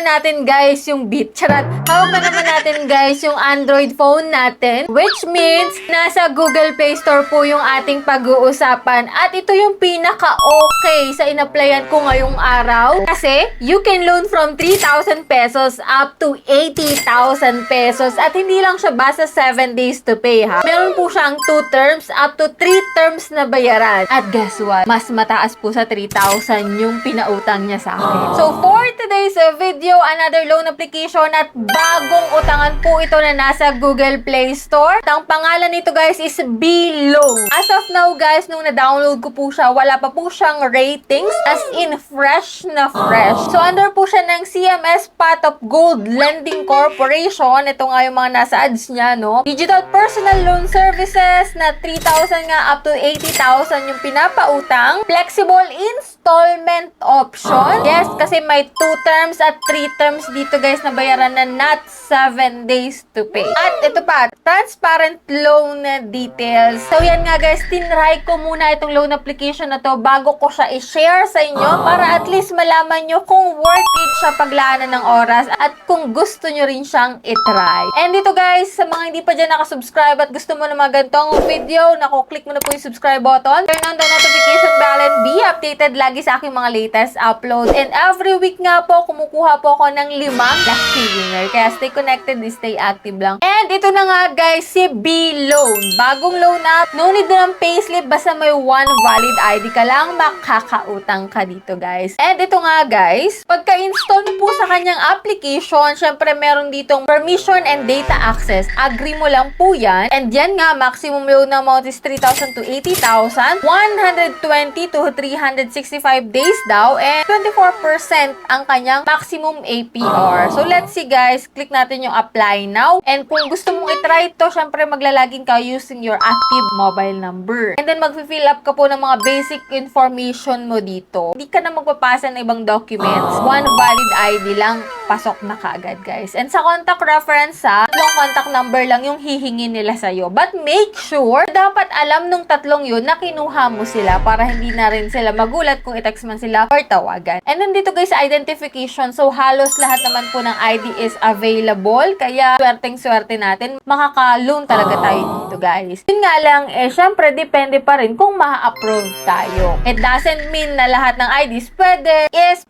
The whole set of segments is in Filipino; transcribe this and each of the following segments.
naman natin guys yung Beat. Charot. Hawak na naman natin guys yung Android phone natin. Which means, nasa Google Play Store po yung ating pag-uusapan. At ito yung pinaka-okay sa in-applyan ko ngayong araw. Kasi, you can loan from 3,000 pesos up to 80,000 pesos. At hindi lang siya basta 7 days to pay ha. Meron po siyang 2 terms up to 3 terms na bayaran. At guess what? Mas mataas po sa 3,000 yung pinautang niya sa akin. So, for today's video, another loan application at bagong utangan po ito na nasa Google Play Store. Ang pangalan nito guys is B-Loan. As of now guys, nung na-download ko po siya, wala pa po siyang ratings as in fresh na fresh. So, under po siya ng CMS Pot of Gold Lending Corporation. Ito nga yung mga nasa ads niya, no? Digital Personal Loan Services na 3,000 nga up to 80,000 yung pinapautang. Flexible installment option. Yes, kasi may 2 terms at 3 terms dito guys na bayaran na not 7 days to pay. At ito pa, transparent loan details. So yan nga guys, tinry ko muna itong loan application na to bago ko siya i-share sa inyo para at least malaman nyo kung worth it siya paglaanan ng oras at kung gusto nyo rin siyang itry. And dito guys, sa mga hindi pa dyan nakasubscribe at gusto mo na mga ganitong video, click mo na po yung subscribe button. Turn on the notification bell and be updated lagi sa aking mga latest upload. And every week nga po, kumukuha po ako ng 5 lucky winner. Kaya stay connected, stay active lang. And ito na nga guys, si B-Loan. Bagong loan app. No need na ng payslip, basta may 1 valid ID ka lang, makakautang ka dito guys. And ito nga guys, pagka-install po sa kanyang application, syempre meron ditong permission and data access. Agree mo lang po yan. And yan nga, maximum loan amount is 3,000 to 80,000, 120 to 365 days daw, and 24% ang kanyang maximum APR. So, let's see guys, click natin yung apply now. And kung gusto mong itry ito, syempre maglalagin ka using your active mobile number. And then, mag-fill up ka po ng mga basic information mo dito. Hindi ka na magpapasa ng ibang documents. 1 valid ID lang, pasok na kaagad guys. And sa contact reference yung contact number lang yung hihingi nila sa'yo. But make sure, dapat alam nung tatlong yun na kinuha mo sila para hindi na rin sila magulat kung i-text man sila or tawagan. And then dito guys, identification. So, halos lahat naman po ng ID is available. Kaya, swerteng-swerte natin. Makaka-loan talaga tayo dito guys. Yun nga lang, syempre, depende pa rin kung ma-approve tayo. It doesn't mean na lahat ng IDs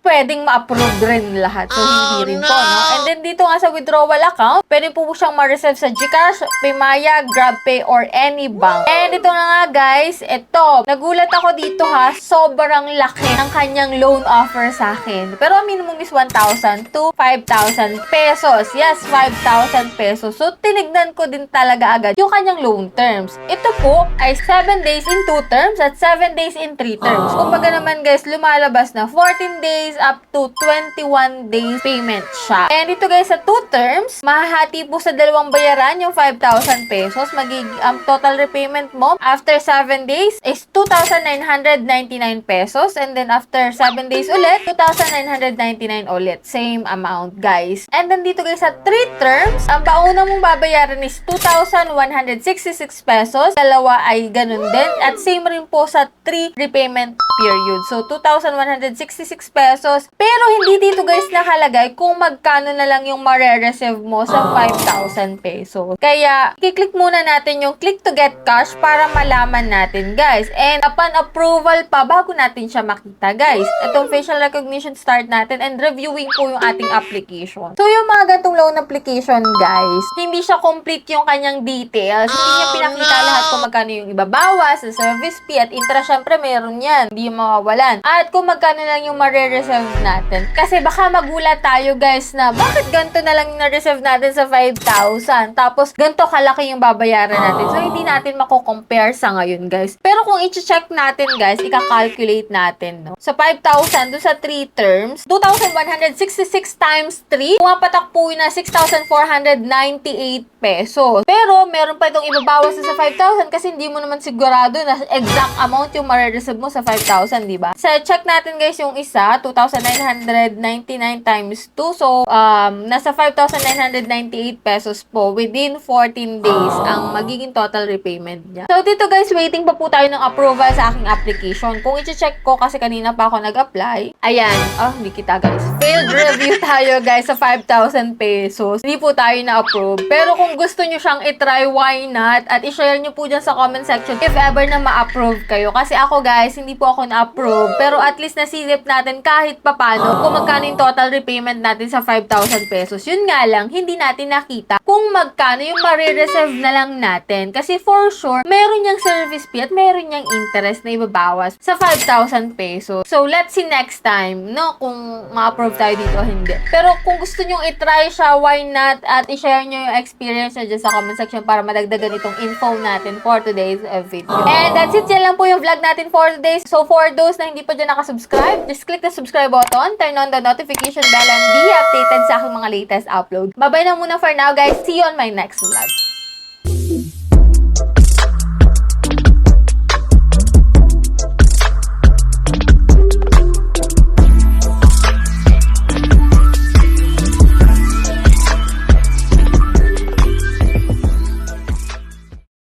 pwedeng ma-approve rin lahat. So, hindi rin po, no? And then dito nga sa withdrawal account, pwede po siyang ma-receive sa GCash, Paymaya, GrabPay, or any bank. And ito na nga guys, nagulat ako dito ha, sobrang laki ng kanyang loan offer sa akin. Pero ang minimum is 1,000 to 5,000 pesos. Yes, 5,000 pesos. So, tinignan ko din talaga agad yung kanyang loan terms. Ito po ay 7 days in 2 terms at 7 days in 3 terms. Kumbaga naman guys, lumalabas na 14 days up to 21 days payment siya. And ito guys, sa 2 terms, mahahati po sa dalawang bayaran yung 5,000 pesos. Ang total repayment mo after 7 days is 2,999 pesos. And then after 7 days ulit, 2,999 ulit. Same amount, guys. And then dito guys, sa 3 terms, ang pauna mong babayaran is 2,166 pesos. Dalawa ay ganun din. At same rin po sa 3 repayment period. So, 2,166 pesos. Pero hindi dito guys nakalagay kung magkano na lang yung mare-receive mo sa 5,000 pesos. Kaya, i-click muna natin yung click to get cash para malaman natin guys. And upon approval pa, bago natin siya makita guys. Itong facial recognition start natin and reviewing po yung ating application. So, yung mga ganitong loan application guys, hindi siya complete yung kanyang details. Hindi niya pinakita lahat kung magkano yung ibabawas sa service fee at interest. Syempre, meron yan. Hindi yung mawawalan. At kung magkano lang yung mare-reserve natin. Kasi baka magulat tayo guys na bakit ganito na lang yung na-reserve natin sa 5,000 tapos ganito kalaki yung babayaran natin. So, hindi natin mako-compare sa ngayon guys. Pero kung i-check natin guys, ika-calculate natin, no? Sa 5,000 doon sa 3 terms, 2,166 times 3, pumapatak po yun na 6,498 pesos. Pero, meron pa itong ibabawas sa 5,000 kasi hindi mo naman sigurado na exact amount yung mare-receive mo sa 5,000 5,000, di ba? Sa check natin guys yung isa, 2,999 times 2. So, nasa 5,998 pesos po within 14 days ang magiging total repayment niya. So, dito guys, waiting pa po tayo ng approval sa aking application. Kung i-check ko kasi kanina pa ako nag-apply, ayan, hindi kita guys. Failed review tayo guys sa 5,000 pesos. Hindi po tayo na-approve. Pero kung gusto nyo siyang itry, why not? At i-share nyo po dyan sa comment section if ever na ma-approve kayo. Kasi ako guys, hindi po ako na-approve. Pero at least nasilip natin kahit papano kung magkano yung total repayment natin sa 5,000 pesos. Yun nga lang, hindi natin nakita kung magkano yung marireserve na lang natin. Kasi for sure, meron niyang service fee at meron niyang interest na ibabawas sa 5,000 pesos. So, let's see next time, no? Kung ma-approve tayo dito o hindi. Pero kung gusto nyong itry siya, why not? At i-share nyo yung experience nyo dyan sa comment section para madagdagan itong info natin for today's video. And that's it. Yan lang po yung vlog natin for today. So, for those na hindi pa dyan nakasubscribe, just click the subscribe button, turn on the notification bell, and be updated sa aking mga latest upload. Bye-bye na muna for now, guys. See you on my next vlog.